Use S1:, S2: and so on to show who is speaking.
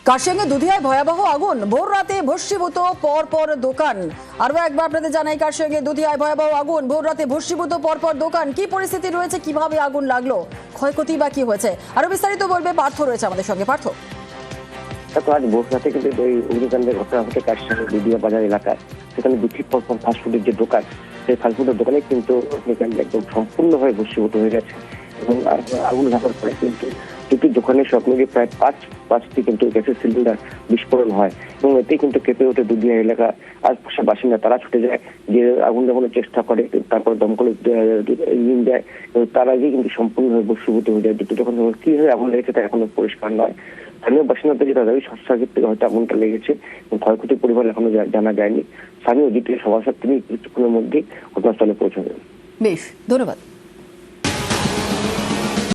S1: কার্শিয়াংয়ে দুধিয়ায় ভয়াবহ আগুন, ভোর রাতে ভস্মীভূত পরপর দোকান। আরো একবার আপনাদের জানাই, কার্শিয়াংয়ে দুধিয়ায় ভয়াবহ আগুন, ভোর রাতে ভস্মীভূত পরপর দোকান। কি পরিস্থিতি রয়েছে, কিভাবে আগুন লাগলো, ক্ষয়ক্ষতি বা কি হয়েছে, আরো বিস্তারিত বলবে পার্থ রয়েছে আমাদের সঙ্গে। পার্থ,
S2: আজ ভোর রাতে কিন্তু এই অগ্নিকাণ্ডের ঘটনা ঘটে কার্শিয়াংয়ের দুধিয়া বাজার এলাকায়। সেখানে দুটি পরপর ফাস্টফুডের যে দোকান, সেই ফাস্টফুডের দোকানে কিন্তু অগ্নিকাণ্ডে একদম সম্পূর্ণভাবে ভস্মীভূত হয়ে গেছে এবং আগুন লাগার পরে কিন্তু দুটি দোকানের সব মিলিয়ে প্রায় পাঁচটি কিন্তু গ্যাসের সিলিন্ডার বিস্ফোরণ হয় এবং এতে কিন্তু কেঁপে ওঠে দুধিয়া এলাকা। আশপাশের বাসিন্দা তারা ছুটে যায়, যে আগুন নেভানোর চেষ্টা করে, তারপর দমকল ইঞ্জিন দেয়, তার আগেই কিন্তু সম্পূর্ণভাবে ভস্মীভূত হয়ে যায়। দুটো দোকান কিভাবে আগুন লেগেছে তা এখনো পরিষ্কার নয়। স্থানীয় বাসিন্দাদের যেটা দাবি, শর্ট সার্কিট থেকে হয়তো আগুনটা লেগেছে এবং ক্ষয়ক্ষতির পরিমাণ এখনো জানা যায়নি। স্থানীয় দ্বিতীয় সভাসদ তিনি কিছুক্ষণের মধ্যেই ঘটনাস্থলে পৌঁছাবেন।
S1: বেশ, ধন্যবাদ।